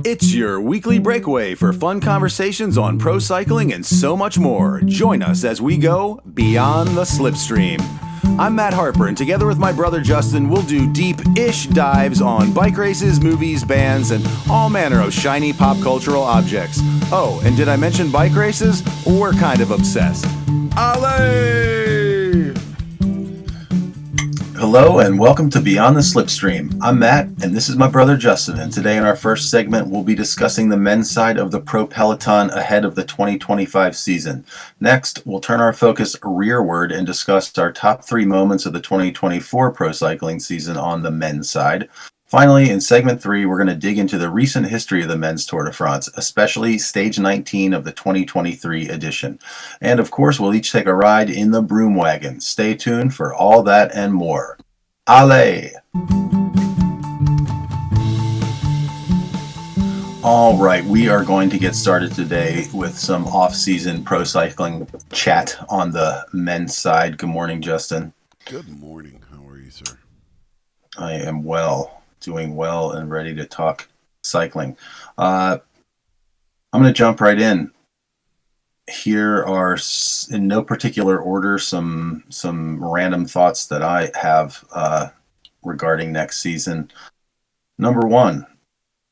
It's your weekly breakaway for fun conversations on pro cycling and so much more. Join us as we go beyond the slipstream. I'm Matt Harper, and together with my brother Justin, we'll do deep-ish dives on bike races, movies, bands, and all manner of shiny pop cultural objects. Oh, and did I mention bike races? We're kind of obsessed. Allez! Hello and welcome to Beyond the Slipstream. I'm Matt and this is my brother Justin, and today in our first segment we'll be discussing the men's side of the Pro Peloton ahead of the 2025 season. Next, we'll turn our focus rearward and discuss our top 3 moments of the 2024 pro cycling season on the men's side. Finally, in segment 3, we're going to dig into the recent history of the men's Tour de France, especially stage 19 of the 2023 edition. And of course, we'll each take a ride in the broom wagon. Stay tuned for all that and more. Allez! All right, we are going to get started today with some off-season pro cycling chat on the men's side. Good morning, Justin. Good morning. How are you, sir? I am well. Doing well and ready to talk cycling. I'm going to jump right in. Here are, in no particular order, some random thoughts that I have regarding next season. Number 1,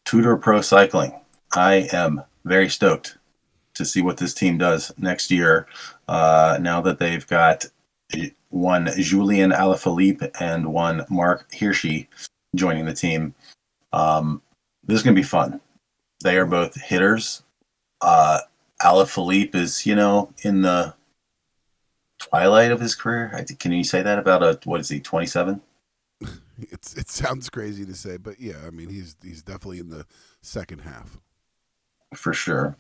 Tudor Pro Cycling. I am very stoked to see what this team does next year. Now that they've got one Julian Alaphilippe and one Mark Hirschi joining the team. This is going to be fun. They are both hitters. Alaphilippe is, in the twilight of his career. Can you say that about what is he, 27? It sounds crazy to say, but yeah, I mean, he's definitely in the second half. For sure.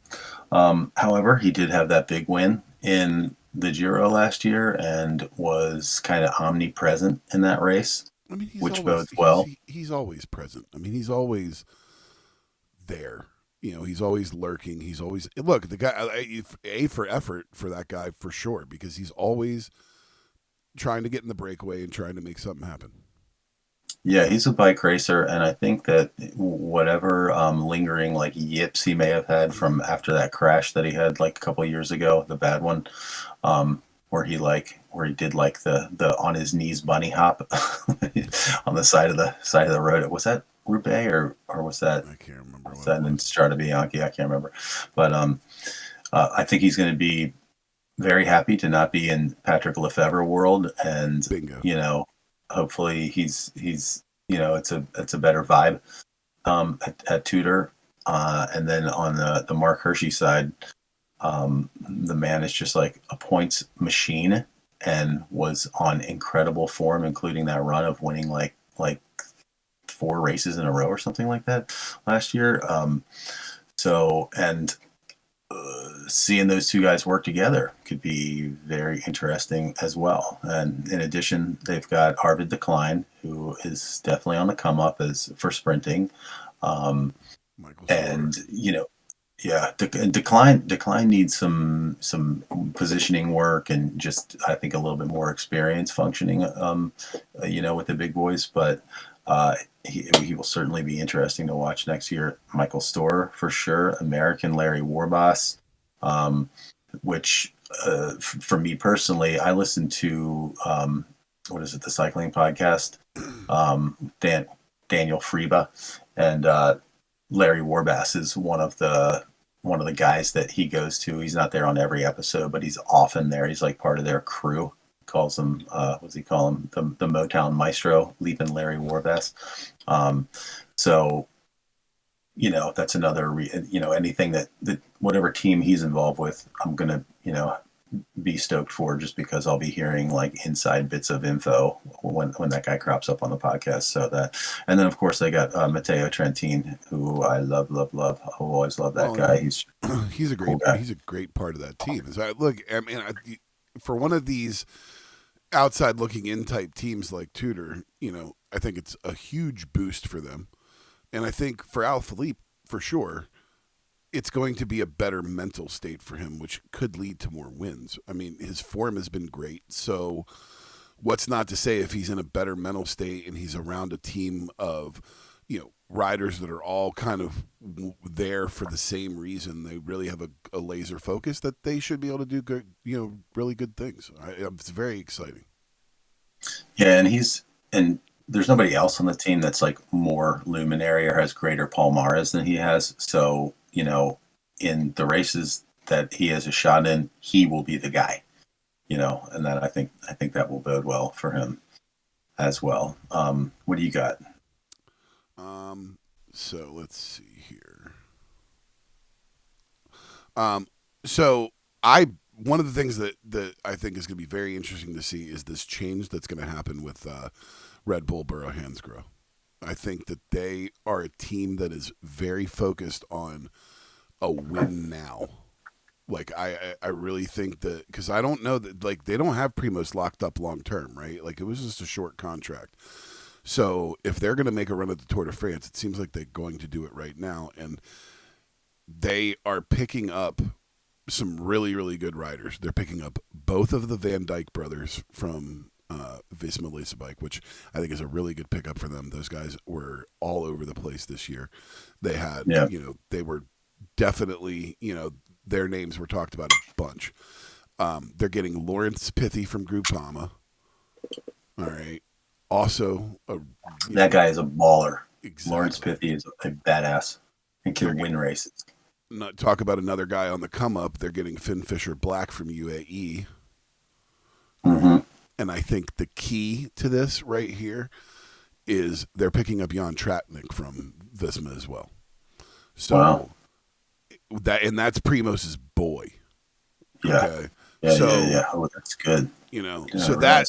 However, he did have that big win in the Giro last year and was kind of omnipresent in that race. I mean, which bodes well. He's always present. I mean, he's always there. He's always lurking. He's always the guy. A for effort for that guy for sure, because he's always trying to get in the breakaway and trying to make something happen. Yeah, he's a bike racer, and I think that whatever lingering yips he may have had from after that crash that he had a couple of years ago, the bad one, where he did the on his knees bunny hop on the side of the road. Was that Roubaix or was that? I can't remember. Was that in Strade Bianche? I can't remember. But I think he's going to be very happy to not be in Patrick Lefevre world, and bingo. Hopefully he's it's a better vibe at Tudor, and then on the Mark Hirschi side. The man is just like a points machine and was on incredible form, including that run of winning like 4 races in a row or something like that last year. Seeing those two guys work together could be very interesting as well. And in addition, they've got Arvid Decline, who is definitely on the come up for sprinting. And Decline needs some positioning work and just, I think, a little bit more experience functioning, with the big boys. But he will certainly be interesting to watch next year. Michael Storer for sure, American Larry Warbasse, which for me personally, I listen to the cycling podcast, Daniel Frieba, and Larry Warbasse is one of the guys that he goes to. He's not there on every episode, but he's often there. He's like part of their crew. Calls him, what does he call him? The Motown Maestro, Leapin' Larry Warbasse. That's another, anything that whatever team he's involved with, I'm going to, be stoked for, just because I'll be hearing inside bits of info when that guy crops up on the podcast. So that, and then of course they got Matteo Trentin, who I love. I've always loved that guy. He's a great guy. He's a great part of that team. So for one of these outside looking in type teams like Tudor, I think it's a huge boost for them. And I think for Alaphilippe, for sure, it's going to be a better mental state for him, which could lead to more wins. I mean, his form has been great. So what's not to say if he's in a better mental state and he's around a team of, riders that are all kind of there for the same reason. They really have a laser focus that they should be able to do good, really good things. It's very exciting. Yeah, and there's nobody else on the team that's like more luminary or has greater palmares than he has. So, in the races that he has a shot in, he will be the guy, and that I think that will bode well for him as well. What do you got? Um, so let's see here. Um, so I one of the things that I think is going to be very interesting to see is this change that's going to happen with Red Bull Borough Hansgrohe. I think that they are a team that is very focused on a win now. Like I really think that, because I don't know that, like, they don't have Primos locked up long term, right? Like, it was just a short contract. So if they're going to make a run at the Tour de France, it seems like they're going to do it right now, and they are picking up some really, really good riders. They're picking up both of the Van Dyke brothers from Visma Lease Bike, which I think is a really good pickup for them. Those guys were all over the place this year. They had, Yeah. They were definitely, their names were talked about a bunch. They're getting Lawrence Pithy from Groupama. All right. Also, That guy is a baller. Exactly. Lawrence Pithy is a badass and can win races. Not talk about another guy on the come up. They're getting Finn Fisher Black from UAE. Mm-hmm. And I think the key to this right here is they're picking up Jan Tratnik from Visma as well. So wow. that's Primos's boy. Yeah. Okay. Yeah, so, yeah. Oh, that's good. So that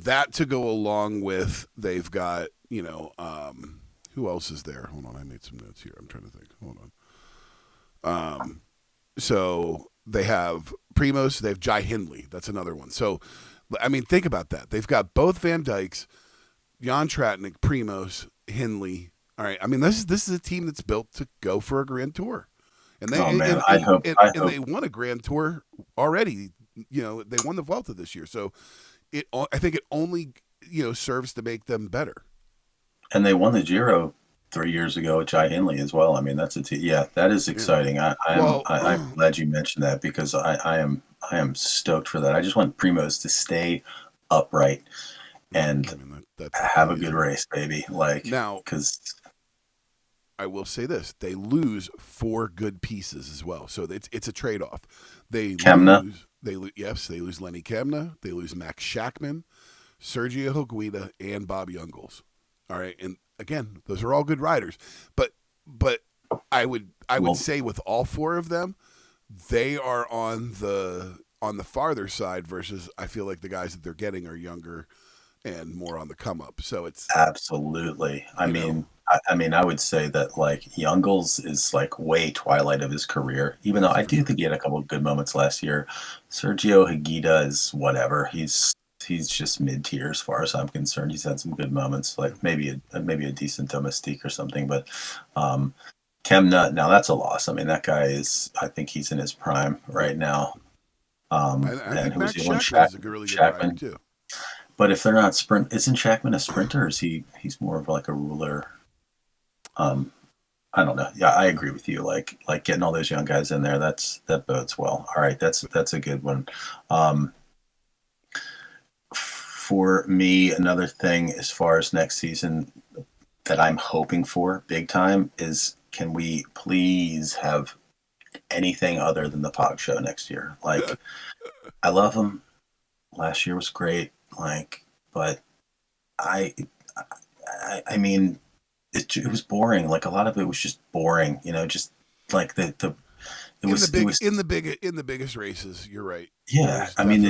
that to go along with, they've got, who else is there? Hold on, I made some notes here. I'm trying to think. Hold on. So they have Primos, they have Jai Hindley. That's another one. So, I mean, think about that. They've got both Van Dykes, Jan Tratnik, Primos, Hindley. All right. I mean, this is a team that's built to go for a Grand Tour. And they, I hope. They won a Grand Tour already. They won the Vuelta this year. So I think it only, serves to make them better. And they won the Giro 3 years ago with Jai Hindley as well. I mean, that's yeah, that is exciting. Yeah. I'm glad you mentioned that, because I am stoked for that. I just want Primos to stay upright and have a good race, baby. Like, now, because I will say this: they lose 4 good pieces as well, so it's a trade off. They lose Lenny Kemna, they lose Max Schachmann, Sergio Higuita, and Bobby Ungles. All right, and again, those are all good riders, but I would say with all 4 of them, they are on the farther side, versus I feel like the guys that they're getting are younger and more on the come up. So it's absolutely. I mean, I would say that, like, Youngles is like way twilight of his career, even though I do think he had a couple of good moments last year. Sergio Higuita is whatever. He's just mid tier as far as I'm concerned. He's had some good moments, like maybe a decent domestique or something, but Kemna, now that's a loss. I mean, that guy I think he's in his prime right now. I think Max Schachmann is a really good rider too. But if they're not isn't Schachmann a sprinter? Or is he's more of like a ruler? I don't know. Yeah, I agree with you. Like getting all those young guys in there, that bodes well. All right, that's a good one. For me, another thing as far as next season that I'm hoping for big time is, can we please have anything other than the Pog Show next year? Like, I love them. Last year was great. Like, but I mean, it was boring. Like, a lot of it was just boring. Just like it was in the biggest races. You're right. Yeah, I mean,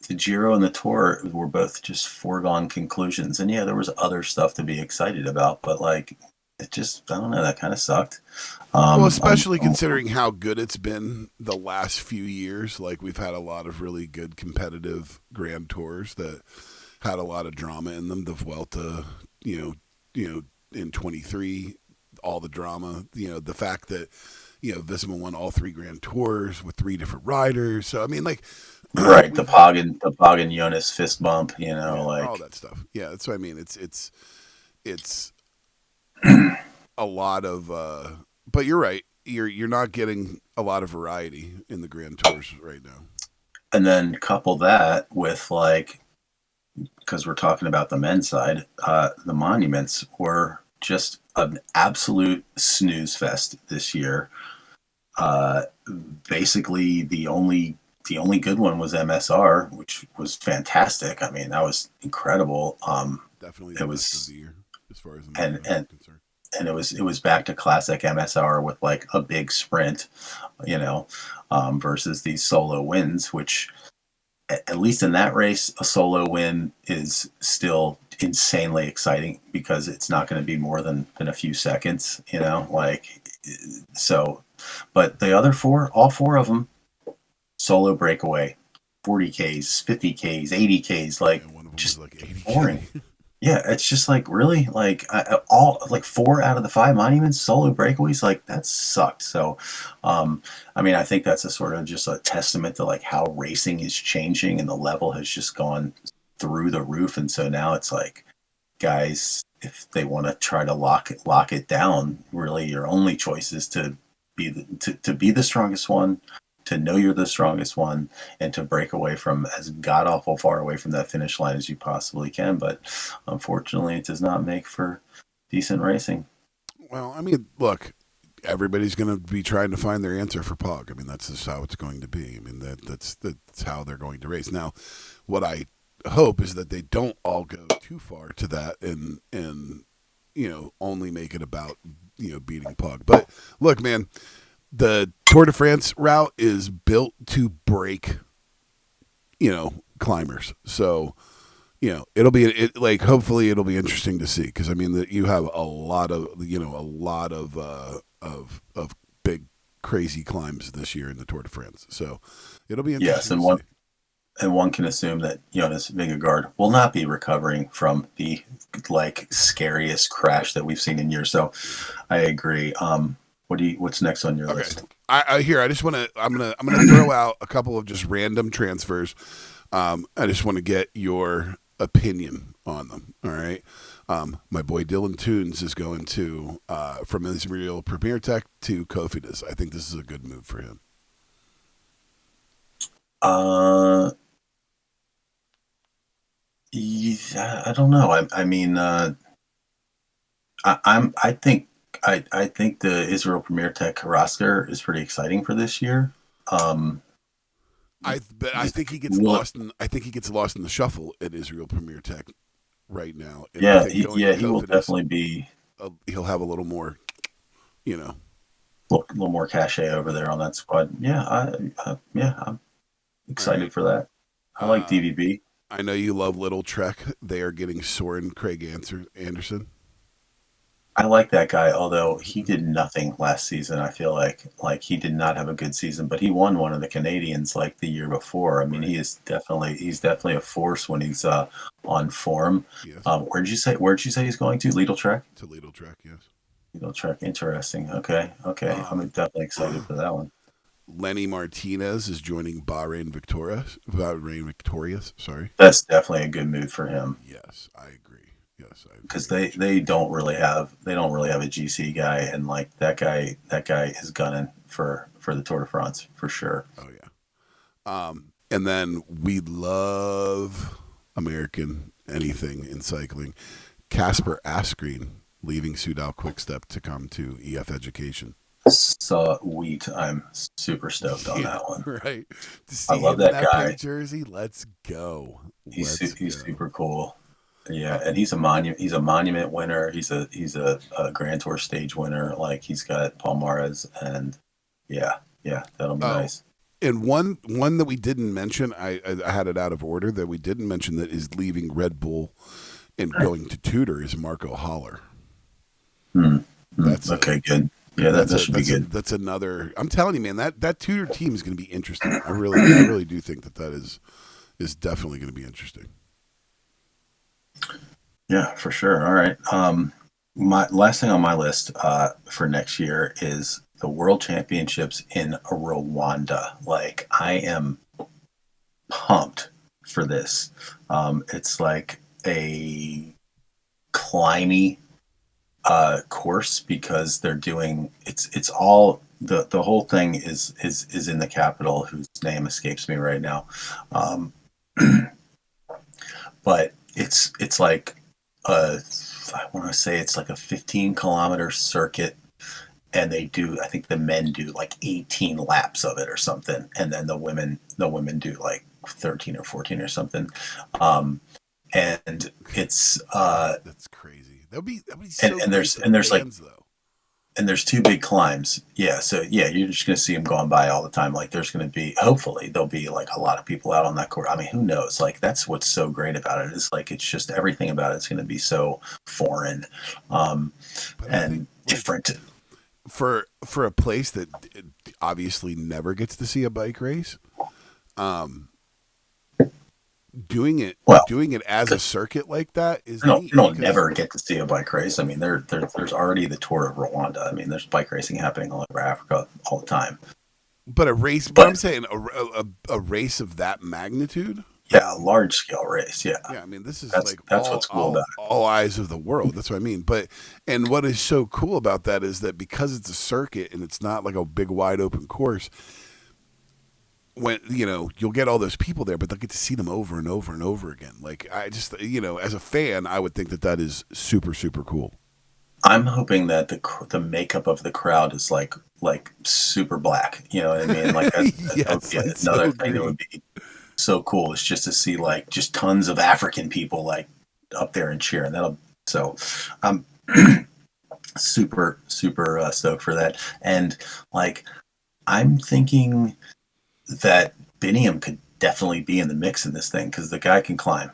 the Giro and the Tour were both just foregone conclusions, and yeah, there was other stuff to be excited about, but like, it just, I don't know, that kind of sucked. Well, especially considering how good it's been the last few years. Like, we've had a lot of really good competitive Grand Tours that had a lot of drama in them. The Vuelta, in 23, all the drama. The fact that Visma won all 3 Grand Tours with 3 different riders. So I mean, like, right, the Pog and Jonas fist bump, like all that stuff. Yeah, that's what I mean. It's a lot of. But you're right. You're not getting a lot of variety in the Grand Tours right now. And then couple that with like, because we're talking about the men's side, the monuments were just an absolute snooze fest this year. Uh, Basically, the only good one was MSR, which was fantastic. I mean, that was incredible. Definitely the It best of was the year as far as the and monuments are and concerned. and it was back to classic MSR with like a big sprint, you know, versus these solo wins, which at least in that race, a solo win is still insanely exciting because it's not going to be more than a few seconds, like so. But the other four, all four of them, solo breakaway, 40Ks, 50Ks, 80Ks, like And one of them was just like 80K. boring. Yeah, it's just like really like all like 4 out of the 5 monuments solo breakaways, like that sucked. So, I mean, I think that's a sort of just a testament to like how racing is changing and the level has just gone through the roof. And so now it's like, guys, if they want to try to lock it down, really your only choice is to be the strongest one, to know you're the strongest one, and to break away from as god awful far away from that finish line as you possibly can. But unfortunately, it does not make for decent racing. Well, I mean, look, everybody's going to be trying to find their answer for Pog. I mean, that's just how it's going to be. I mean, that's how they're going to race. Now, what I hope is that they don't all go too far to that and only make it about beating Pug. But look, man, the Tour de France route is built to break climbers. So it'll be like hopefully it'll be interesting to see because I mean that you have a lot of big crazy climbs this year in the Tour de France. So it'll be Yes, interesting to and see. one can assume that Jonas Vingegaard will not be recovering from the like scariest crash that we've seen in years. So I agree. What's next on your Okay. list? I here. I just want to. I'm gonna throw out a couple of just random transfers. I just want to get your opinion on them. All right. My boy Dylan Toons is going to from Israel Premier Tech to Cofidis. I think this is a good move for him. Uh, yeah, I don't know. I mean, I think the Israel Premier Tech roster is pretty exciting for this year. Um, I think he gets Will it- lost in. I think he gets lost in the shuffle at Israel Premier Tech right now, and I yeah, think going to he will Cofidis, definitely be he'll have a little more. You know. a little more cachet over there on that squad. Yeah, I'm All right. excited for that. I like Uh, DVB. I know you love Little Trek. They are getting Soren Craig Anderson. I like that guy, although he did nothing last season. I feel like he did not have a good season, but he won one of the Canadians like the year before. I mean, Right. he's definitely a force when he's on form. Yes. Where'd you say he's going to? Lidl Trek? To Little Trek. Yes. Lidl Trek. Interesting. Okay. I'm Um, definitely excited for that one. Lenny Martinez is joining Bahrain Victorious. Bahrain Victorious. Sorry. That's definitely a good move for him Yes, I agree. Yes, I because very they much agree. they don't really have a GC guy, and like that guy is gunning for the Tour de France for sure. Oh yeah. And then we love American anything in cycling. Casper Asgreen leaving Soudal Quickstep to come to EF Education. Sweet. I'm super stoked on Yeah, that one. right. To I see love him in that that guy. pink jersey, let's go. He's Let's he's go. super cool. Yeah, Uh, and he's a monument winner. He's a Grand Tour stage winner. Like he's got Palmares, and yeah, that'll be oh, nice. and one that we didn't mention, I had it out of order that we didn't mention that is leaving Red Bull and going to Tudor is Marco Holler. Hmm. That's a Okay, good. Yeah, that should be good. that's another. I'm telling you, man, that Tudor team is going to be interesting. I really do think that is definitely going to be interesting. Yeah, for sure. All right. My last thing on my list for next year is the World Championships in Rwanda. Like I am pumped for this. It's like a climby course because they're doing it's all the whole thing is in the capital, whose name escapes me right now. Um, but it's like I want to say it's like a 15-kilometer circuit, and they do, I think the men do like 18 laps of it or something, and then the women do like 13 or 14 or something. um and it's That's crazy. That'd be and, so and great there's for the and there's like fans though. and there's two big climbs. Yeah, so yeah, you're just gonna see them going by all the time. Like there's gonna be, hopefully there'll be like a lot of people out on that course. I mean, who knows? Like that's what's so great about it. It's like it's just everything about it's gonna be so foreign, um, But I think and like different. for a place that obviously never gets to see a bike race, um, doing it Well, doing it as a circuit like that is you neat don't because never get to see a bike race. I mean, there's already the Tour of Rwanda. I mean, there's bike racing happening all over Africa all the time. but a race. But I'm But saying a race of that magnitude. I yeah, a mean, large scale race. Yeah, yeah, I mean, this is that's like that's what's cool about it. all eyes of the world. That's what I mean. But and what is so cool about that is that because it's a circuit and it's not like a big wide open course, when you'll get all those people there, but they'll get to see them over and over and over again. Like I just as a fan, I would think that that is super super cool. I'm hoping that the makeup of the crowd is like super black. You know what I mean? Like that would Yes, be I another so thing that would agree. be so cool. Is just to see like just tons of African people like up there and cheering. That'll so. I'm super super stoked for that. And like I'm thinking that Biniam could definitely be in the mix in this thing because the guy can climb.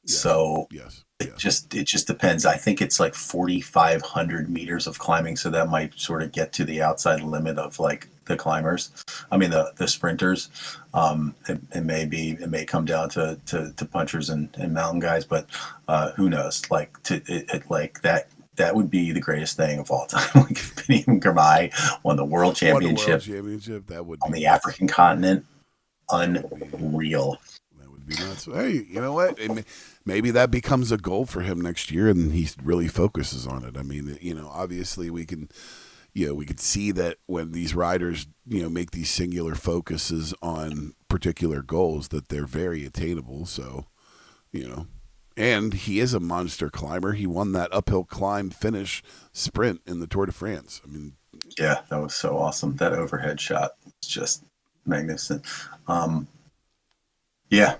Yes, So yes, it yes. just it just depends. I think it's like 4,500 meters of climbing, so that might sort of get to the outside limit of like the climbers. I mean the sprinters. It may come down to punchers and mountain guys, but who knows? Like like that would be the greatest thing of all time. Like if Biniam Girmay won the world Won a world championship championship. That would on be the nuts. African continent, That would be unreal. that would be nuts. Hey, you know what? Maybe that becomes a goal for him next year, and he really focuses on it. I mean, obviously we can, we could see that when these riders, make these singular focuses on particular goals, that they're very attainable. So, you know, and he is a monster climber. He won that uphill climb finish sprint in the Tour de France. I mean, Yeah, that was so awesome. That overhead shot was just magnificent. Um, yeah,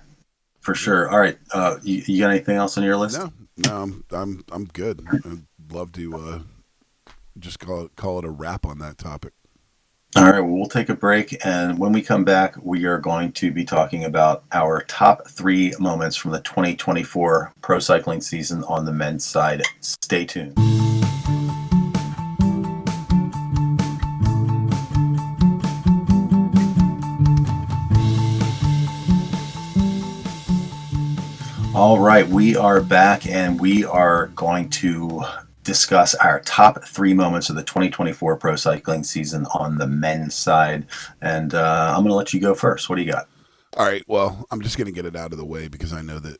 for yeah. sure. All right, you got anything else on your list? No, I'm good. I'd love to just call it a wrap on that topic. All right, well, we'll take a break, and when we come back, we are going to be talking about our top three moments from the 2024 pro cycling season on the men's side. Stay tuned. All right, we are back, and we are going to discuss our top three moments of the 2024 pro cycling season on the men's side. And I'm going to let you go first. What do you got? All right. Well, I'm just going to get it out of the way because I know that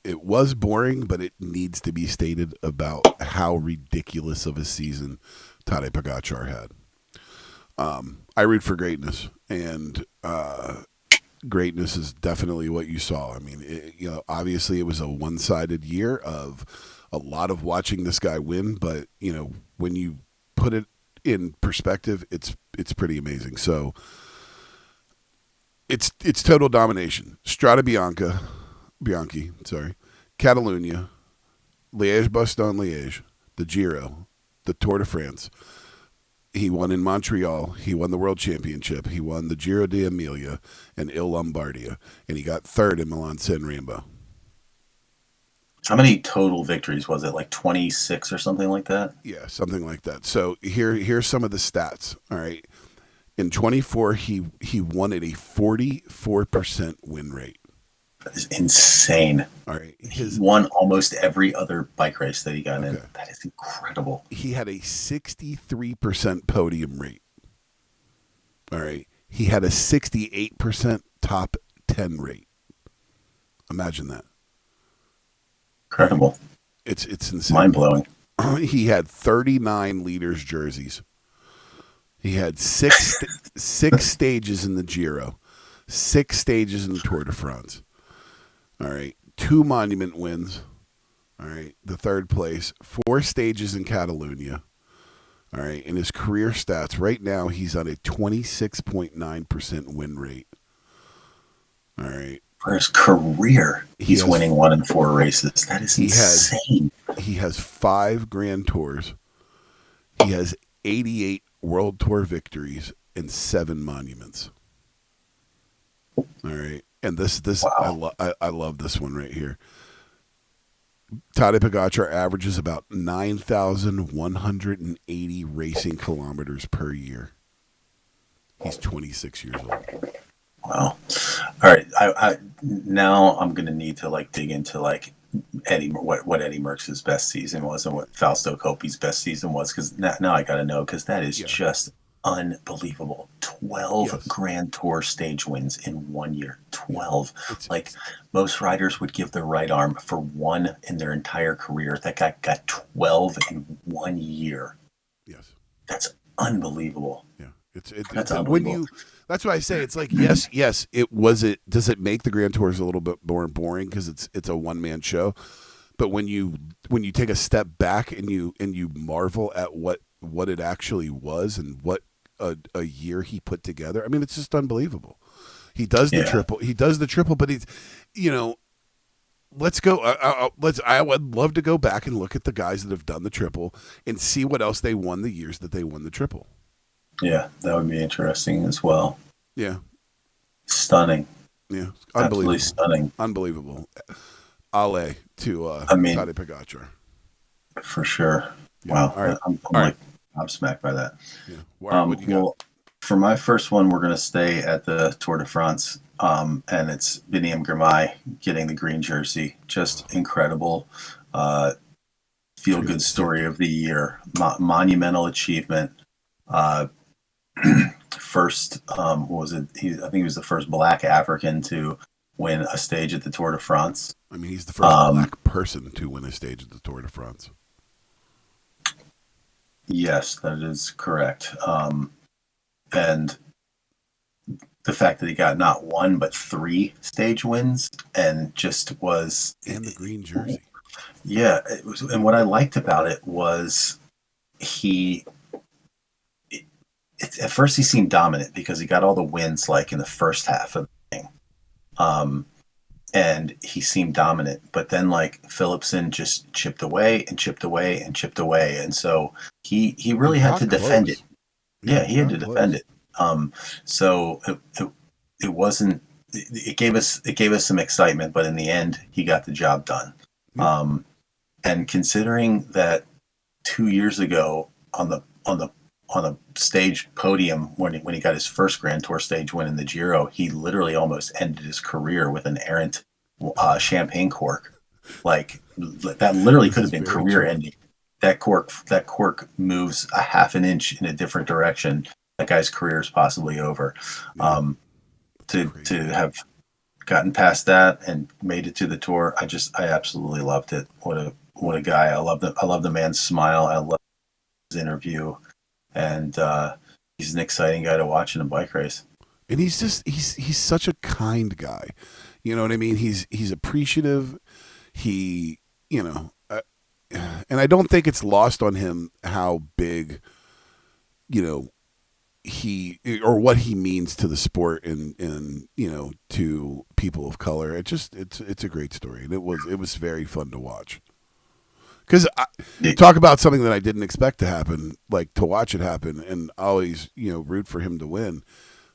it was boring, but it needs to be stated about how ridiculous of a season Tadej Pogacar had. I root for greatness, and greatness is definitely what you saw. I mean, obviously it was a one-sided year of a lot of watching this guy win, but when you put it in perspective, it's pretty amazing. So it's total domination. Strada Bianchi, sorry, Catalunya, Liège-Bastogne-Liège, the Giro, the Tour de France. He won in Montreal. He won the World Championship. He won the Giro d'Emilia and Il Lombardia, and he got third in Milan-San Remo. How many total victories was it? Like 26 or something like that? Yeah, something like that. So here's some of the stats. All right, in 24, he won at a 44% win rate. That is insane. All right, He won almost every other bike race that he got in. okay. That is incredible. He had a 63% podium rate. All right, he had a 68% top 10 rate. Imagine that. Incredible. It's insane. Mind blowing. He had 39 leaders jerseys. He had six stages in the Giro, 6 stages in the Tour de France. All right, 2 monument wins. All right, the 3rd place, 4 stages in Catalonia. All right, in his career stats, right now he's on a 26.9% win rate. All right. For his career, he's winning 1 in 4 races. That is insane. He has 5 Grand Tours. He has 88 World Tour victories and 7 monuments. All right, and this wow. I love this one right here. Tadej Pogačar averages about 9,180 racing kilometers per year. He's 26 years old. Wow. All right. I now I'm going to need to like dig into like what Eddie Merckx's best season was and what Fausto Coppi's best season was, because now I got to know, because that is just unbelievable. 12 Grand Tour stage wins in 1 year. 12. Like most riders would give their right arm for 1 in their entire career. That guy got 12 in 1 year. Yes. That's unbelievable. Yeah. That's unbelievable. That's why I say it's like yes. Does it make the Grand Tours a little bit more boring because it's a one-man show? But when you take a step back and you marvel at what it actually was and what a year he put together, I mean, it's just unbelievable. He does the triple. He does the triple, but he's, let's go. I would love to go back and look at the guys that have done the triple and see what else they won the years that they won the triple. Yeah, that would be interesting as well. Yeah. Stunning. Yeah. Absolutely stunning. Unbelievable. Ale to Tadej Pogačar. For sure. Yeah. Wow. All right. I'm smacked by that. Yeah. What you got? Well, for my first one, we're going to stay at the Tour de France, and it's Biniam Girmay getting the green jersey. Just incredible. Feel-good story of the year. Monumental achievement. First, what was it? I think he was the first Black African to win a stage at the Tour de France. I mean, he's the first Black person to win a stage at the Tour de France. Yes, that is correct. And the fact that he got not 1 but 3 stage wins and just was and the green jersey. Yeah, it was. And what I liked about it was at first he seemed dominant because he got all the wins like in the first half of the thing. And he seemed dominant, but then like Philipsen just chipped away and chipped away and chipped away. And so he really had to defend it. Yeah, he had to defend it. So it wasn't, it gave us some excitement, but in the end he got the job done. And considering that 2 years ago on the stage podium when he got his first Grand Tour stage win in the Giro, he literally almost ended his career with an errant champagne cork. Like that literally could have been career ending. That cork moves a half an inch in a different direction. That guy's career is possibly over. To have gotten past that and made it to the Tour, I absolutely loved it. What a guy! I love the man's smile. I love his interview. And he's an exciting guy to watch in a bike race. And he's such a kind guy. You know what I mean? He's appreciative. He, and I don't think it's lost on him how big, he or what he means to the sport and to people of color. It's a great story, and it was very fun to watch. Because talk about something that I didn't expect to happen, like to watch it happen, and always root for him to win.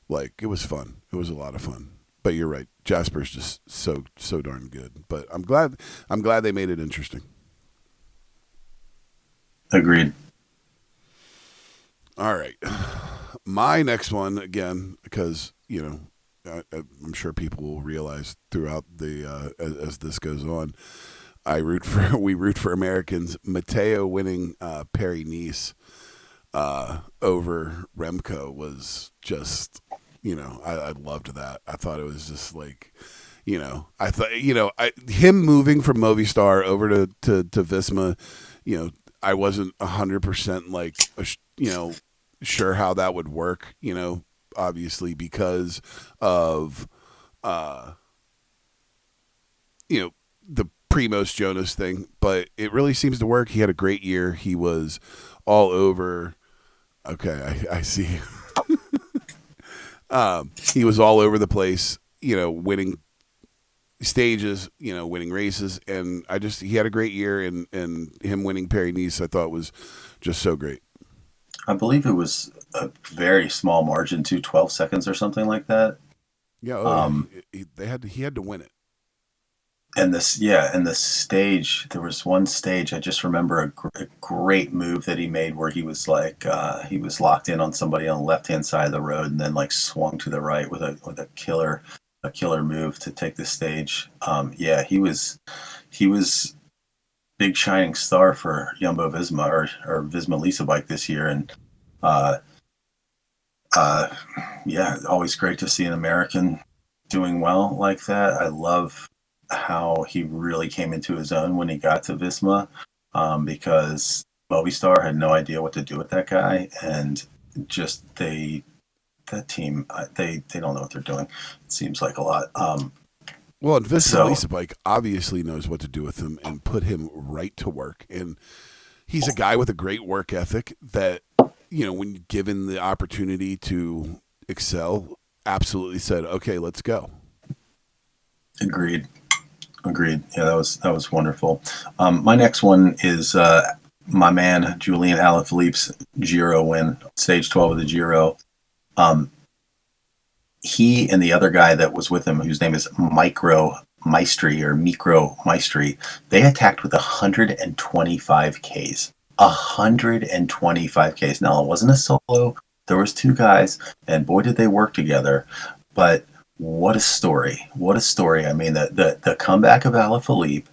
Like it was fun. It was a lot of fun. But you're right, Jasper's just so darn good. But I'm glad they made it interesting. Agreed. All right, my next one again, because I'm sure people will realize throughout the as this goes on. We root for Americans. Matteo winning Paris-Nice over Remco was just, I loved that. I thought it was just like, him moving from Movistar over to Visma, I wasn't 100% like sure how that would work. Obviously because of uh, the Primoz Jonas thing, but it really seems to work. He had a great year. He was all over. Okay, I see. He was all over the place, winning stages, winning races, and he had a great year, and him winning Paris Nice, I thought was just so great. I believe it was a very small margin, to 12 seconds or something like that. Yeah, oh yeah, Um, he had to win it. and this, yeah, and the stage, there was one stage, I just remember a great move that he made where he was like, he was locked in on somebody on the left-hand side of the road and then like swung to the right with a killer move to take the stage. Yeah, he was big shining star for Jumbo Visma or Visma Lisa Bike this year. And, uh, uh, yeah, always great to see an American doing well like that. I love how he really came into his own when he got to Visma, because Movistar had no idea what to do with that guy, and just that team, they don't know what they're doing. It seems like a lot. Well, and Visma So Lisa Bike obviously knows what to do with him and put him right to work. And he's a guy with a great work ethic that, when given the opportunity to excel, absolutely said, "Okay, let's go." agreed. Yeah, that was wonderful. My next one is my man Julian Alaphilippe's Giro win, stage 12 of the Giro. Um, he and the other guy that was with him, whose name is Micro Maestri, they attacked with 125 Ks. 125 Ks. Now, it wasn't a solo. There was two guys, and boy, did they work together. But what a story. What a story. I mean, the comeback of Alaphilippe,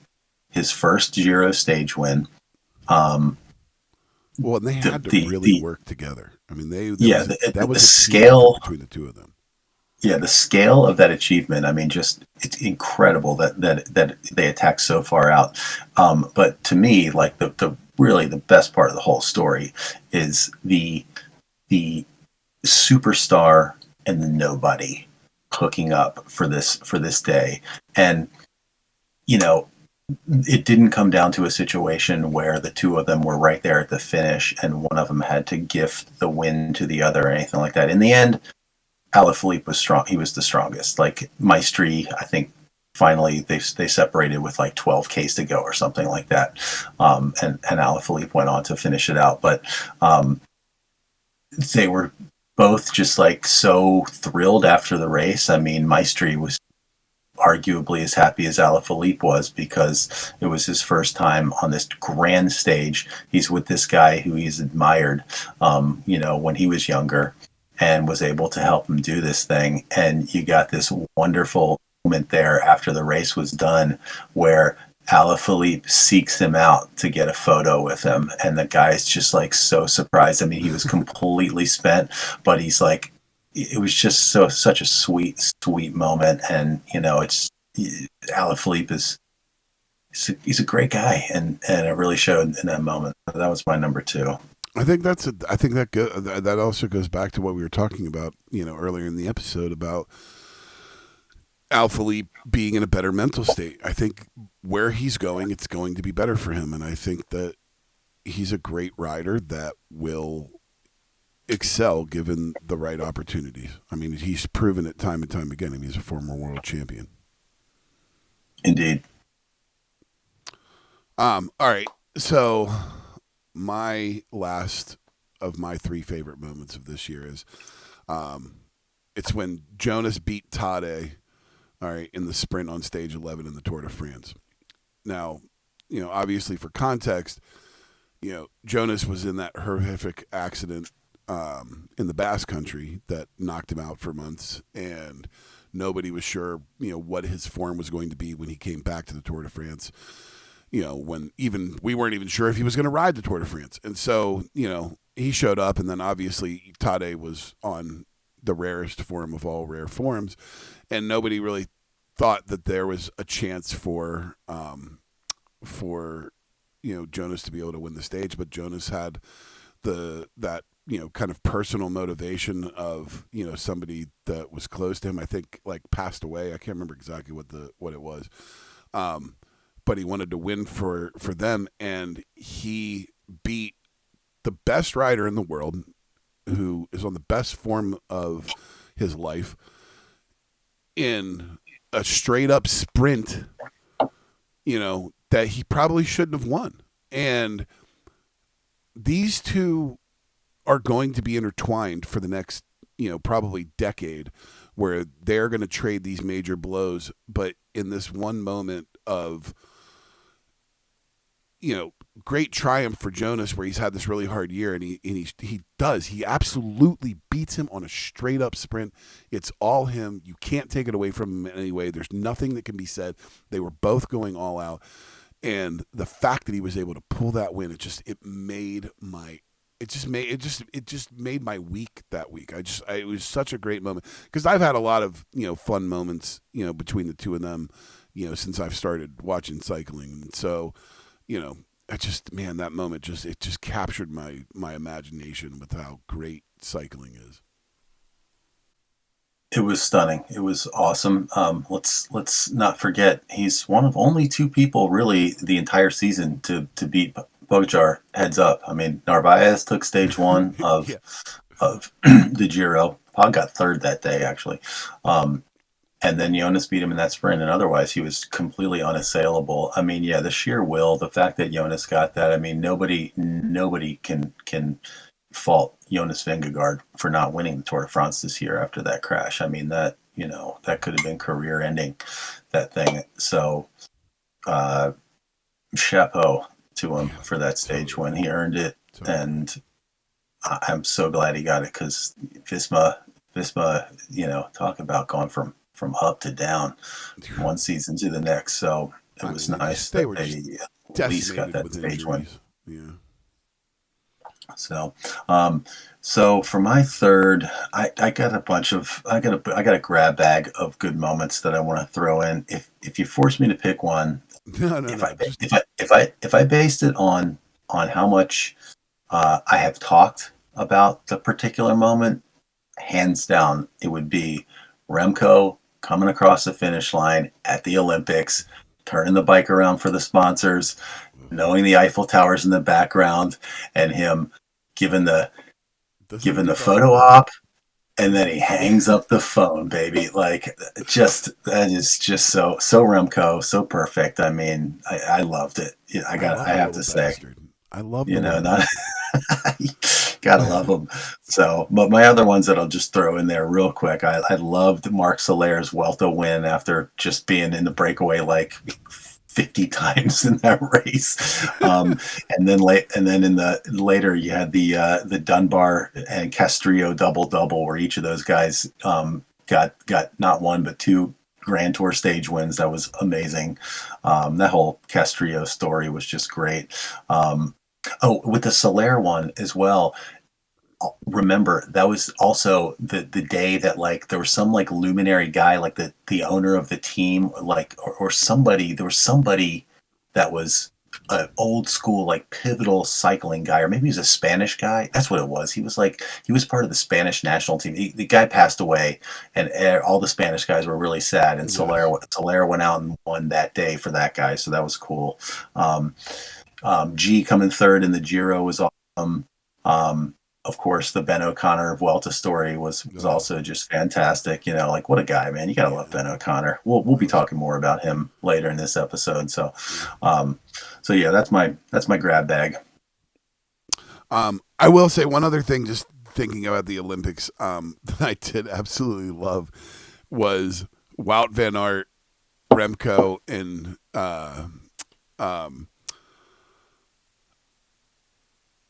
his first Giro stage win. Well, and they had to really work together. I mean, that was the a team effort scale between the two of them. Yeah, the scale of that achievement, I mean, just it's incredible that they attacked so far out. But to me, like the really the best part of the whole story is the superstar and the nobody hooking up for this day. And it didn't come down to a situation where the two of them were right there at the finish and one of them had to gift the win to the other or anything like that. In the end, Alaphilippe was strong. He was the strongest. Like Maestri, I think finally they separated with like 12 Ks to go or something like that. And Alaphilippe went on to finish it out. But they were both just like so thrilled after the race. I mean, Maestri was arguably as happy as Alaphilippe was because it was his first time on this grand stage. He's with this guy who he's admired, when he was younger, and was able to help him do this thing. And you got this wonderful moment there after the race was done where Alaphilippe seeks him out to get a photo with him. And the guy's just like so surprised. I mean, he was completely spent, but he's like, it was just such a sweet moment. And, Alaphilippe he's a great guy. And it really showed in that moment. That was my number two. I think that also goes back to what we were talking about, earlier in the episode about Alaphilippe being in a better mental state. I think where he's going, it's going to be better for him, and I think that he's a great rider that will excel given the right opportunities. I mean, he's proven it time and time again. I mean, he's a former world champion. Indeed. All right, so my last of my three favorite moments of this year is it's when Jonas beat Tade, all right, in the sprint on stage 11 in the Tour de France. Now, obviously for context, Jonas was in that horrific accident in the Basque Country that knocked him out for months, and nobody was sure, what his form was going to be when he came back to the Tour de France. When even we weren't even sure if he was going to ride the Tour de France. And so, he showed up, and then obviously Tade was on the rarest form of all rare forms, and nobody really thought that there was a chance for Jonas to be able to win the stage, but Jonas had that kind of personal motivation of somebody that was close to him. I think like passed away. I can't remember exactly what it was, but he wanted to win for them, and he beat the best rider in the world, who is on the best form of his life, in a straight up sprint, that he probably shouldn't have won. And these two are going to be intertwined for the next, probably decade, where they're going to trade these major blows. But in this one moment of, great triumph for Jonas, where he's had this really hard year, and he absolutely beats him on a straight up sprint. It's all him. You can't take it away from him in any way. There's nothing that can be said. They were both going all out, and the fact that he was able to pull that win, it made my week that week. It was such a great moment, because I've had a lot of fun moments between the two of them since I've started watching cycling. And so that moment just captured my imagination with how great cycling is. It was stunning. It was awesome. Let's not forget, he's one of only two people really the entire season to beat Pogačar heads up. I mean, Narvaez took stage one of Yeah. of the Giro. Pog got third that day, actually. And then Jonas beat him in that sprint, and otherwise he was completely unassailable. I mean, yeah, the sheer will, the fact that Jonas got that. I mean, nobody can fault Jonas Vingegaard for not winning the Tour de France this year after that crash. I mean, that could have been career ending, that thing. So, chapeau to him for that stage win. He earned it, and I'm so glad he got it, because Visma, talk about going from up to down one season to the next. So it was nice that they at least got that stage win. Yeah. So for my third, I got a grab bag of good moments that I want to throw in. If you force me to pick one, if I based it on how much I have talked about the particular moment, hands down, it would be Remco coming across the finish line at the Olympics, turning the bike around for the sponsors, knowing the Eiffel Tower's in the background, and him giving the photo op, and then he hangs up the phone, baby. Like, that is just so Remco, so perfect. I mean, I loved it. I have to say, I love gotta love them. So, but my other ones that I'll just throw in there real quick. I loved Marc Solaire's Vuelta win after just being in the breakaway like 50 times in that race. And then in the later you had the Dunbar and Castrillo double where each of those guys got not one but two Grand Tour stage wins. That was amazing. That whole Castrillo story was just great. With the Solaire one as well, remember that was also the day that like there was some like luminary guy, like the owner of the team, like or somebody, there was somebody that was an old school like pivotal cycling guy, or maybe he was a Spanish guy. That's what it was. He was part of the Spanish national team. The guy passed away, and all the Spanish guys were really sad, and Solaire went out and won that day for that guy, so that was cool. G coming third in the Giro was awesome. Of course, the Ben O'Connor Vuelta story was also just fantastic. Like, what a guy, man! You gotta love Ben O'Connor. We'll be talking more about him later in this episode. So yeah, that's my grab bag. I will say one other thing, just thinking about the Olympics, that I did absolutely love was Wout van Aert, Remco, and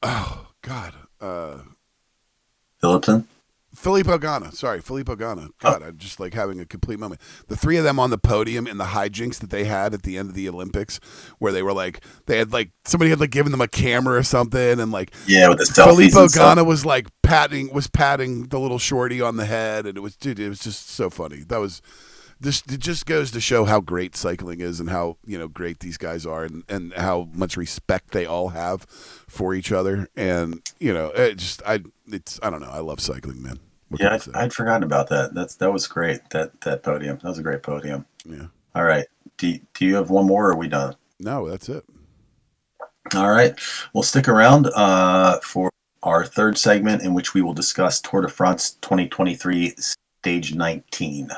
oh God. Philippe Ogana. God, I'm just like having a complete moment. The three of them on the podium in the hijinks that they had at the end of the Olympics, where they had somebody had like given them a camera or something, and like with the selfies. Philippe Ogana was like patting the little shorty on the head, and it was just so funny. this it just goes to show how great cycling is and how great these guys are and how much respect they all have for each other. And I don't know. I love cycling, man. What can I Yeah, say? I'd forgotten about that. That was great. That podium. That was a great podium. Yeah. All right. Do you have one more, or are we done? No, that's it. All right. Well, stick around for our third segment, in which we will discuss Tour de France 2023 Stage 19.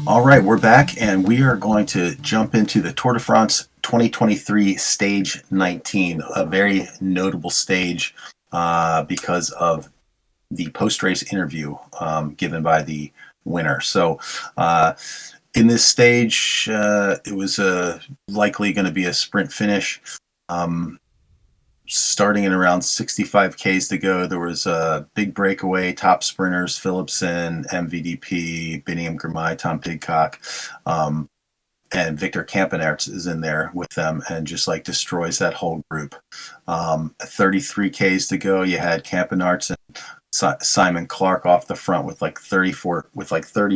All right, we're back, and we are going to jump into the Tour de France 2023 Stage 19, a very notable stage because of the post-race interview given by the winner. So in this stage, it was likely going to be a sprint finish. Starting in around 65 Ks to go, there was a big breakaway, top sprinters, Philipsen, MVDP, Biniam Girmay, Tom Pidcock, and Victor Campenaerts is in there with them and just like destroys that whole group. 33 Ks to go, you had Campenaerts and Simon Clark off the front with like 30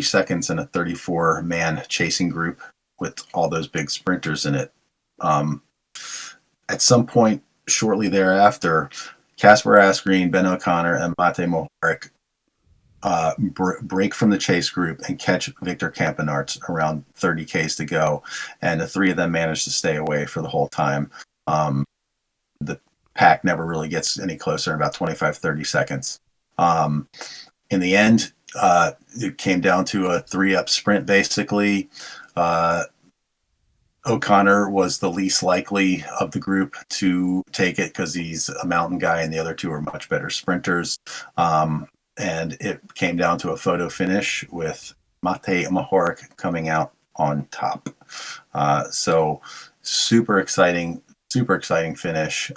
seconds and a 34-man chasing group with all those big sprinters in it. At some point shortly thereafter, Casper Asgreen, Ben O'Connor, and Mate Mohoric break from the chase group and catch Victor Campenaerts around 30 Ks to go, and the three of them manage to stay away for the whole time. The pack never really gets any closer in about 25-30 seconds. In the end, it came down to a 3-up sprint, basically. O'Connor was the least likely of the group to take it because he's a mountain guy and the other two are much better sprinters. And it came down to a photo finish with Mate Mohoric coming out on top. So super exciting finish.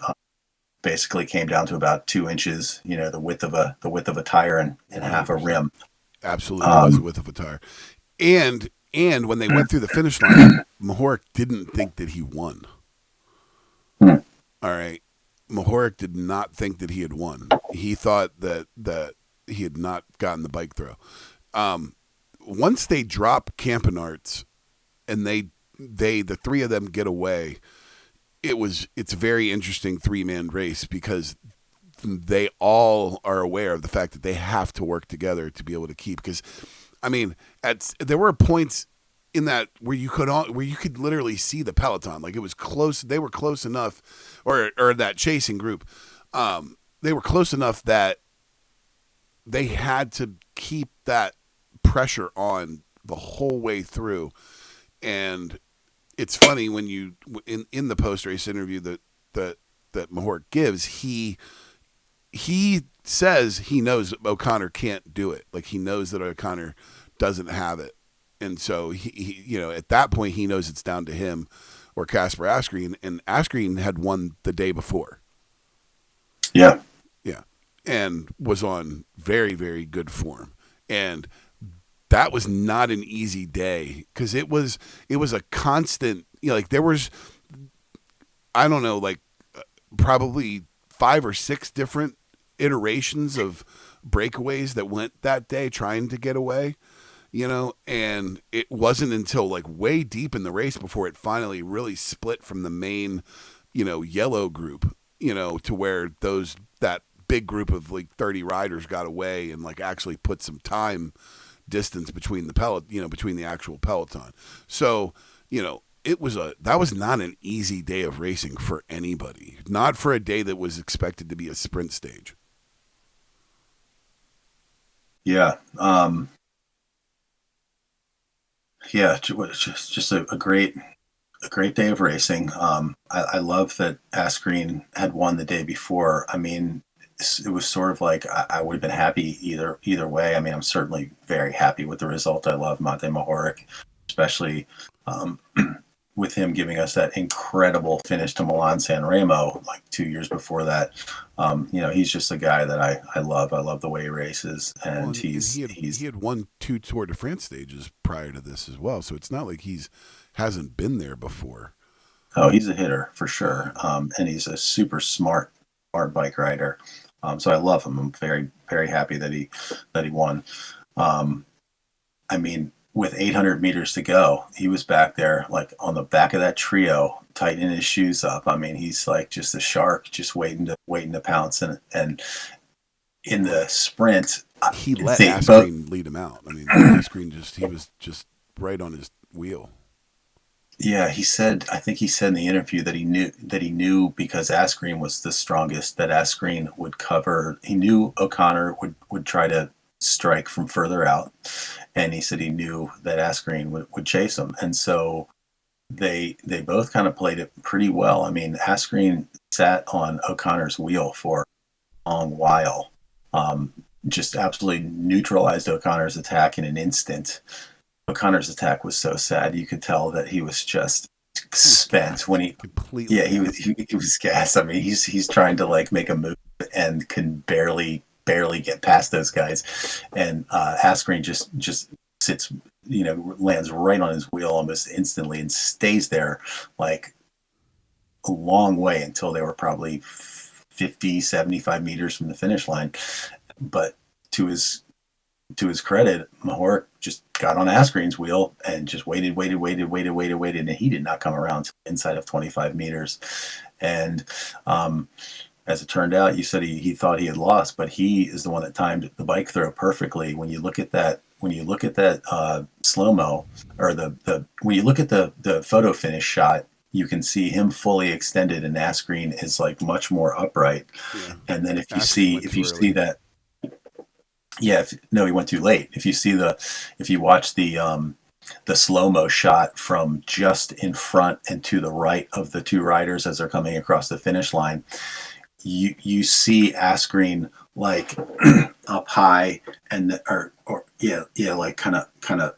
Basically came down to about 2 inches, the width of a tire and half a rim. Absolutely was the width of a tire. And when they went through the finish line, Mohoric didn't think that he won. All right. Mohoric did not think that he had won. He thought that he had not gotten the bike throw. Once they drop Campenaerts and the three of them get away, it's a very interesting 3-man race because they all are aware of the fact that they have to work together to be able to keep. Because, I mean, there were points in that where you could literally see the peloton, like it was close. They were close enough, or that chasing group, they were close enough that they had to keep that pressure on the whole way through. And it's funny when you in the post race interview that Mohoric gives, he says he knows O'Connor can't do it. Like he knows that O'Connor doesn't have it. And so he at that point he knows it's down to him or Casper Asgreen, and Asgreen had won the day before. Yeah. Yeah. And was on very, very good form. And that was not an easy day because it was a constant, like there was, I don't know, like probably 5 or 6 different iterations of breakaways that went that day trying to get away, and it wasn't until like way deep in the race before it finally really split from the main, yellow group, to where that big group of like 30 riders got away and like actually put some time distance between the between the actual peloton. So, that was not an easy day of racing for anybody, not for a day that was expected to be a sprint stage. Yeah. Yeah, just a great day of racing. I love that Asgreen had won the day before. I mean, it was sort of like I would have been happy either way. I mean, I'm certainly very happy with the result. I love Mate Mohoric, especially with him giving us that incredible finish to Milan-San Remo like 2 years before that. He's just a guy that I love. I love the way he races, and he had won 2 Tour de France stages prior to this as well. So it's not like hasn't been there before. Oh, he's a hitter for sure, and he's a super smart bike rider. So I love him. I'm very, very happy that he won. Um, I mean, with 800 meters to go, he was back there, like on the back of that trio, tightening his shoes up. I mean, he's like just a shark, just waiting to pounce. And in the sprint, He let they both, Asgreen lead him out. I mean, Asgreen he was just right on his wheel. yeah, I think he said in the interview that he knew because Asgreen was the strongest, that Asgreen would cover. He knew O'Connor would try to strike from further out, and he said he knew that Asgreen would chase him, and so they both kind of played it pretty well. I mean, Asgreen sat on O'Connor's wheel for a long while, um, just absolutely neutralized O'Connor's attack in an instant. O'Connor's attack was so sad. You could tell that he was just spent when he, completely. yeah, he was gassed. I mean, he's trying to like make a move and can barely get past those guys, and Asgreen just sits, lands right on his wheel almost instantly and stays there like a long way until they were probably 50, 75 meters from the finish line. But to his credit, Mahork just got on Asgreen's wheel and just waited, and he did not come around inside of 25 meters. And as it turned out, you said he thought he had lost, but he is the one that timed the bike throw perfectly. When you look at that, slow mo, or when you look at the photo finish shot, you can see him fully extended, and Asgreen is like much more upright. Yeah. And then if you see that. Yeah, no, he went too late. If you watch the slow-mo shot from just in front and to the right of the two riders as they're coming across the finish line, you see Asgreen like up high like kind of,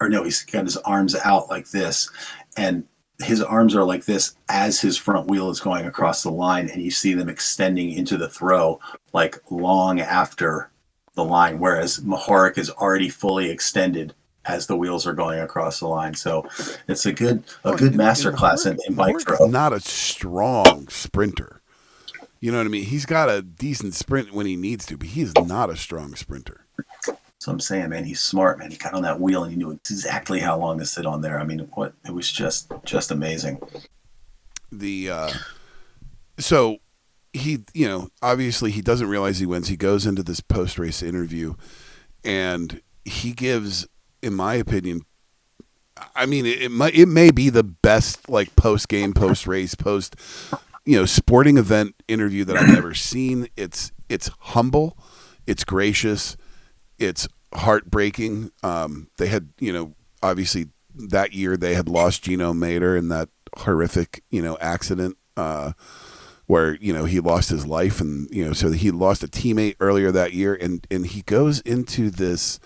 or no, he's got his arms out like this, and his arms are like this as his front wheel is going across the line, and you see them extending into the throw like long after the line, whereas Mahork is already fully extended as the wheels are going across the line. So it's a good masterclass in bike throw. Mahork is not a strong sprinter. You know what I mean? He's got a decent sprint when he needs to, but he's not a strong sprinter. So I'm saying, man, he's smart, man. He got on that wheel and he knew exactly how long to sit on there. I mean, it was just amazing. So he, obviously he doesn't realize he wins. He goes into this post-race interview and he gives, in my opinion, I mean, it may be the best like post-game, post-race, sporting event interview that I've ever seen. It's humble, it's gracious, it's heartbreaking. They had, obviously that year they had lost Gino Mater in that horrific, accident, where, he lost his life, and, so he lost a teammate earlier that year, and he goes into this,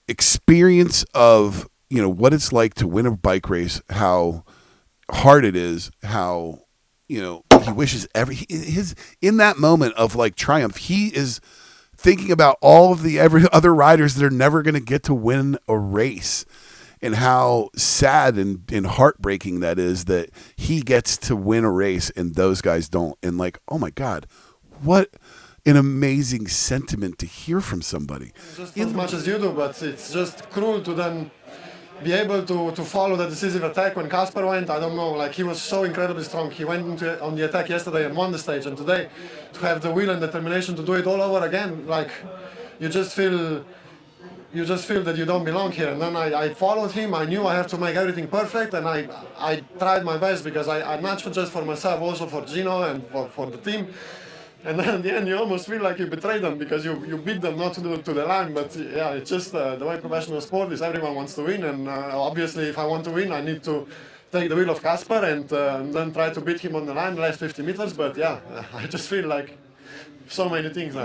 experience of, what it's like to win a bike race, how hard it is, how, he wishes in that moment of like triumph, he is thinking about all of the every other riders that are never going to get to win a race, and how sad and heartbreaking that is that he gets to win a race and those guys don't. And like, oh my God, what an amazing sentiment to hear from somebody. Just as much as you do, but it's just cruel to then be able to follow the decisive attack when Casper went. I don't know, like he was so incredibly strong. He went on the attack yesterday and won the stage, and today to have the will and determination to do it all over again, like you just feel that you don't belong here. And then I followed him. I knew I have to make everything perfect, and I tried my best, because I'm not just for myself, also for Gino and for the team. And then in the end, you almost feel like you betrayed them, because you beat them not to the line. But yeah, it's just the way professional sport is. Everyone wants to win, and obviously, if I want to win, I need to take the wheel of Casper and then try to beat him on the line, the last 50 meters. But yeah, I just feel like so many things.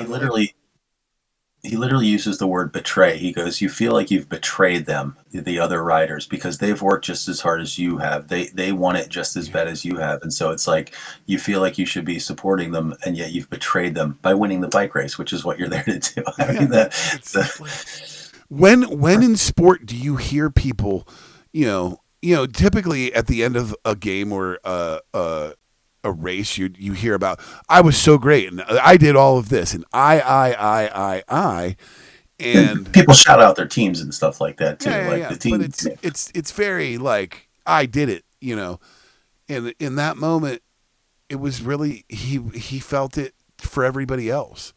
He literally uses the word betray. He goes, you feel like you've betrayed them, the other riders, because they've worked just as hard as you have. They want it just as bad as you have. And so it's like you feel like you should be supporting them, and yet you've betrayed them by winning the bike race, which is what you're there to do. I mean, when in sport do you hear people, typically at the end of a game or a race, you hear about, I was so great and I did all of this and I. And people shout out their teams and stuff like that too. Like yeah. the team, But it's very like, I did it, And in that moment, it was really, he felt it for everybody else.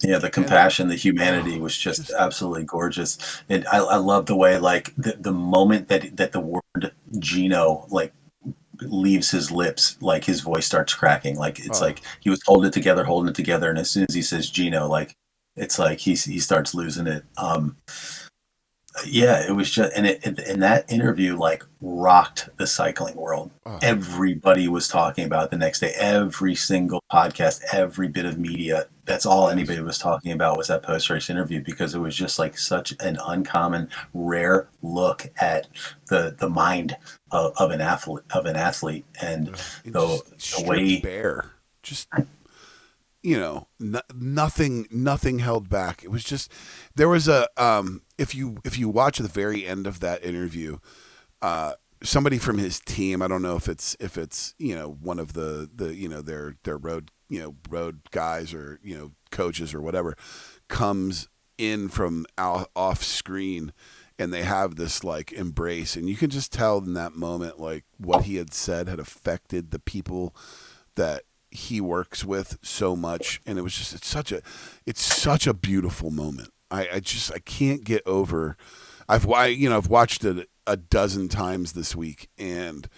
yeah, the compassion, the humanity was just absolutely gorgeous. And I love the way, like the moment that the word Gino like leaves his lips, like his voice starts cracking. Like it's like he was holding it together, and as soon as he says Gino, like it's like he starts losing it. Yeah, it was just, and that interview like rocked the cycling world. Everybody was talking about it the next day. Every single podcast, every bit of media. That's all anybody was talking about was that post-race interview, because it was just like such an uncommon, rare look at the mind of an athlete, and the way bare, just nothing held back. It was just, there was a if you watch the very end of that interview, somebody from his team, I don't know if it's one of the their road guys or coaches or whatever, comes in from off screen, and they have this like embrace, and you can just tell in that moment like what he had said had affected the people that he works with so much. And it was just, it's such a beautiful moment. I can't get over. I've watched it a dozen times this week, and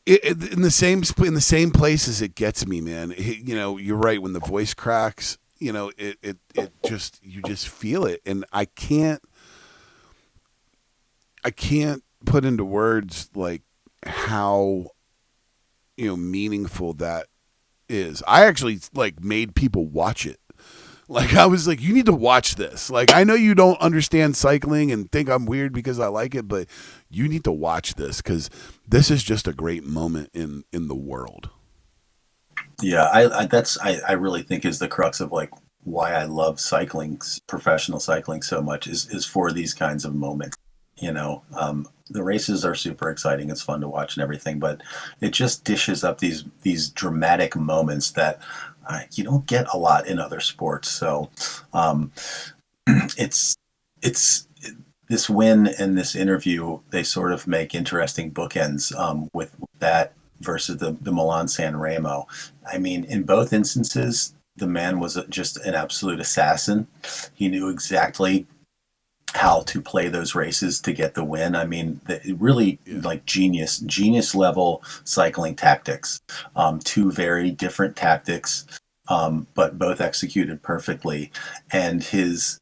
in the same places it gets me, man. You're right, when the voice cracks, it just, you just feel it, and I can't put into words like how meaningful that is. I actually like made people watch it. Like, I was like, you need to watch this. Like, I know you don't understand cycling and think I'm weird because I like it, but you need to watch this, because this is just a great moment in the world. Yeah, I really think is the crux of like why I love cycling, professional cycling so much, is for these kinds of moments. The races are super exciting. It's fun to watch and everything, but it just dishes up these dramatic moments that you don't get a lot in other sports. So it's this win and this interview, they sort of make interesting bookends with that versus the Milan San Remo. I mean, in both instances, the man was just an absolute assassin. He knew exactly how to play those races to get the win. I mean, really like genius level cycling tactics. Two very different tactics, but both executed perfectly. And his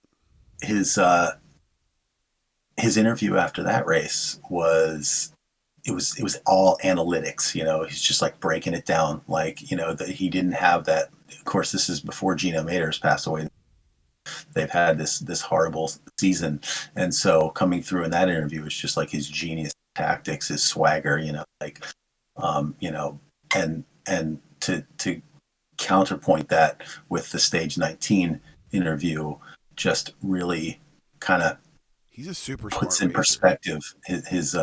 interview after that race was all analytics. He's just like breaking it down, like that he didn't have that. Of course, this is before Gino Maters passed away. They've had this horrible season, and so coming through in that interview is just like his genius tactics, his swagger, and to counterpoint that with the Stage 19 interview, just really kind of he's a super puts smart in perspective his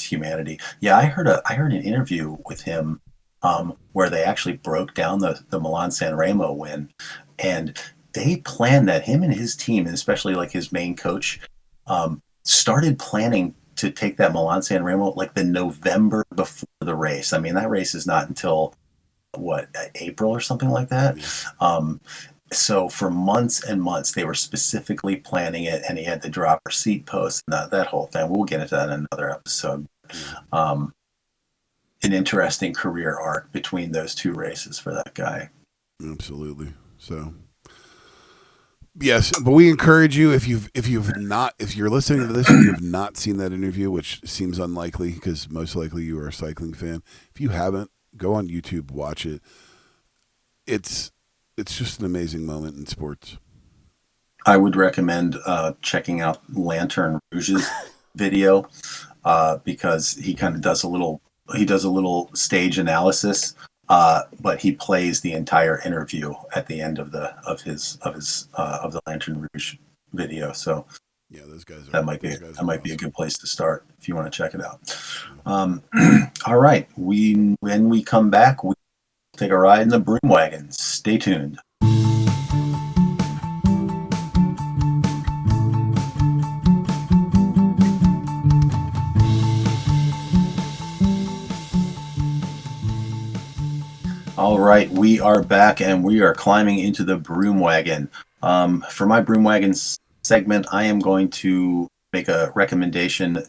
humanity. Yeah, I heard an interview with him where they actually broke down the Milan San Remo win, and they planned that him and his team, and especially like his main coach, started planning to take that Milan San Remo like the November before the race. I mean, that race is not until April or something like that. So for months and months, they were specifically planning it, and he had to drop receipt posts and that whole thing. We'll get into that in another episode. An interesting career arc between those two races for that guy. Absolutely. So. Yes, but we encourage you, if you're listening to this and you have not seen that interview, which seems unlikely because most likely you are a cycling fan. If you haven't, go on YouTube, watch it. It's just an amazing moment in sports. I would recommend checking out Lanterne Rouge's video because he kind of does a little stage analysis. But he plays the entire interview at the end of the Lanterne Rouge video. So Yeah, those guys are. That might Awesome. be a good place to start if you want to check it out. All right, when we come back, we take a ride in the broom wagon. Stay tuned. All right, we are back and we are climbing into the broom wagon. For my broom wagon segment, I am going to make a recommendation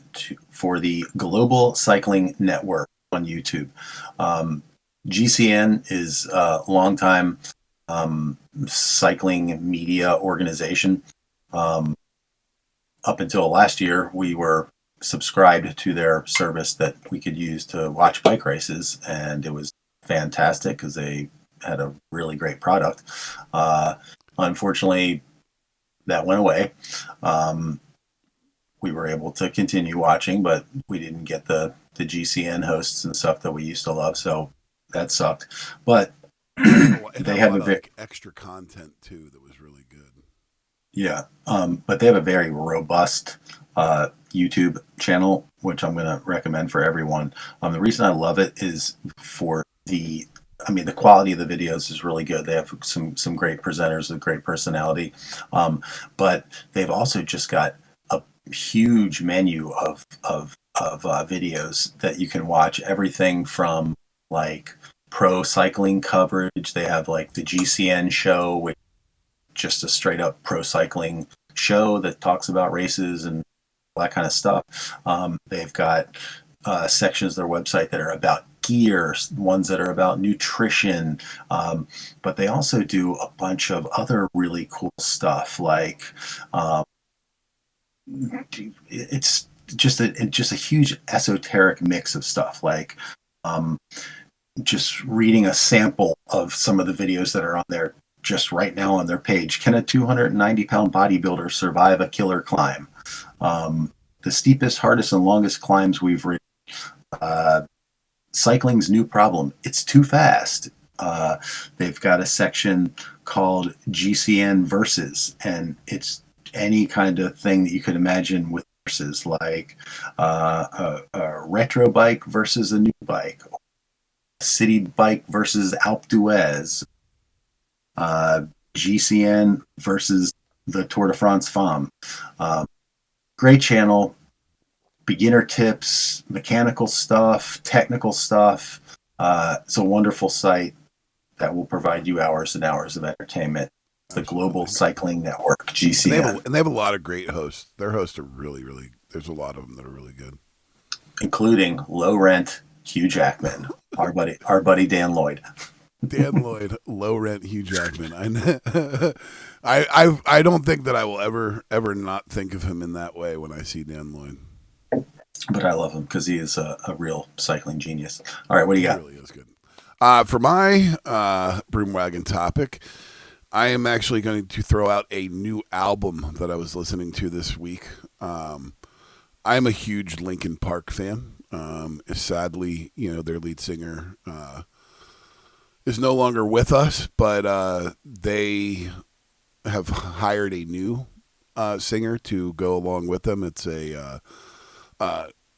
for the Global Cycling Network on YouTube. GCN is a longtime cycling media organization. Up until last year, we were subscribed to their service that we could use to watch bike races, and it was fantastic because they had a really great product. Unfortunately, that went away. We were able to continue watching, but we didn't get the GCN hosts and stuff that we used to love, so that sucked. But they have a lot of extra content too that was really good. Yeah, but they have a very robust YouTube channel, which I'm going to recommend for everyone. The reason I love it is for the quality of the videos is really good. They have some great presenters with great personality, but they've also just got a huge menu of videos that you can watch. Everything from like pro cycling coverage. They have like the GCN show, which just a straight up pro cycling show that talks about races and that kind of stuff. They've got sections of their website that are about gear, ones that are about nutrition, but they also do a bunch of other really cool stuff. Like it's just a huge esoteric mix of stuff. Like just reading a sample of some of the videos that are on there just right now on their page. Can a 290-pound bodybuilder survive a killer climb? The steepest, hardest, and longest climbs we've reached. Cycling's new problem. It's too fast. They've got a section called GCN Versus, and it's any kind of thing that you could imagine with versus, like a retro bike versus a new bike, a city bike versus Alpe d'Huez, GCN versus the Tour de France Femme. Great channel, beginner tips, mechanical stuff, technical stuff. It's a wonderful site that will provide you hours and hours of entertainment. The Global Cycling Network, GCN. And they have a lot of great hosts. Their hosts are really, really, there's a lot of them that are really good. Including low rent Hugh Jackman, our buddy Dan Lloyd. Dan Lloyd, low rent Hugh Jackman. I don't think that I will ever not think of him in that way when I see Dan Lloyd. But I love him because he is a real cycling genius. All right, what do you got? He really is good. For my broom wagon topic, I am actually going to throw out a new album that I was listening to this week. I'm a huge Linkin Park fan. Sadly, their lead singer is no longer with us, but they have hired a new singer to go along with them. It's a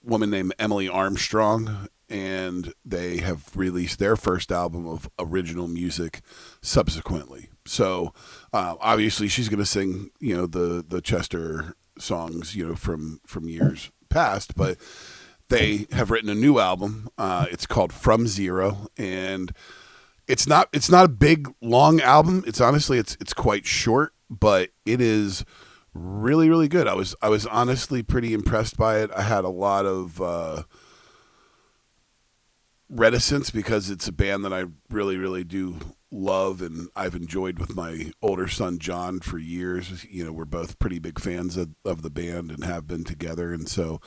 woman named Emily Armstrong, and they have released their first album of original music subsequently. So obviously she's going to sing, the Chester songs, from years past, but they have written a new album. It's called From Zero, and it's not a big long album. It's honestly it's quite short, but it is really, really good. I was honestly pretty impressed by it. I had a lot of reticence because it's a band that I really, really do love, and I've enjoyed with my older son John for years. We're both pretty big fans of the band and have been together, and so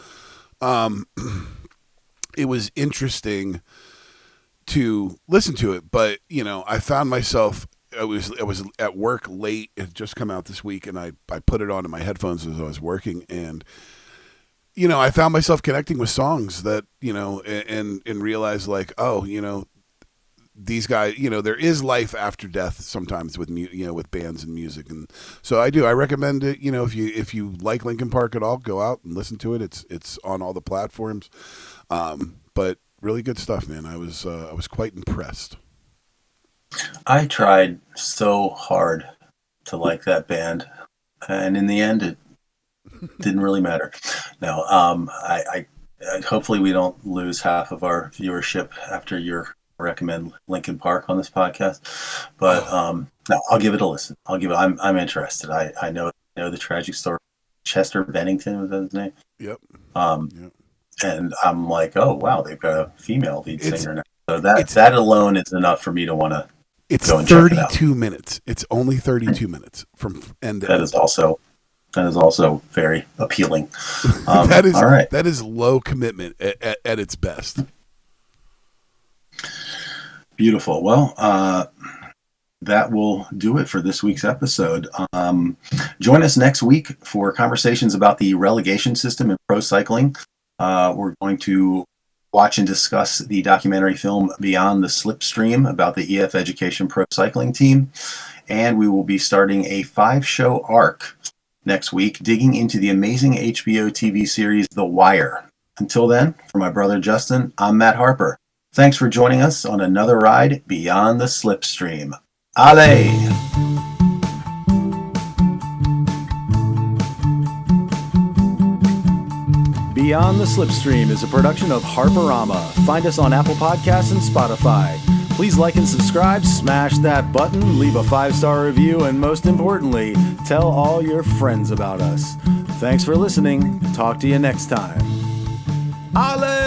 it was interesting to listen to it. But I found myself. I was at work late. It had just come out this week, and I put it on in my headphones as I was working, and I found myself connecting with songs that and realized like, oh, these guys, there is life after death sometimes with with bands and music, and so I recommend it. If you like Linkin Park at all, go out and listen to it. It's on all the platforms, but really good stuff, man. I was quite impressed. I tried so hard to like that band, and in the end, it didn't really matter. No, I hopefully we don't lose half of our viewership after your recommend Linkin Park on this podcast, but no, I'll give it a listen. I'm interested. I know the tragic story. Chester Bennington, was that his name? Yep. Yep. And I'm like, oh wow, they've got a female lead singer now. So that alone is enough for me to want to. It's go and 32 minutes. It's only 32 minutes from end to end. That is also very appealing. That is all right. That is low commitment at its best. Beautiful. Well, that will do it for this week's episode. Join us next week for conversations about the relegation system in pro cycling. We're going to watch and discuss the documentary film Beyond the Slipstream about the EF Education Pro Cycling team. And we will be starting a 5-show arc next week, digging into the amazing HBO TV series The Wire. Until then, for my brother Justin, I'm Matt Harper. Thanks for joining us on another ride beyond the slipstream. Ale! Beyond the Slipstream is a production of Harperama. Find us on Apple Podcasts and Spotify. Please like and subscribe, smash that button, leave a 5-star review, and most importantly, tell all your friends about us. Thanks for listening. Talk to you next time. Ale!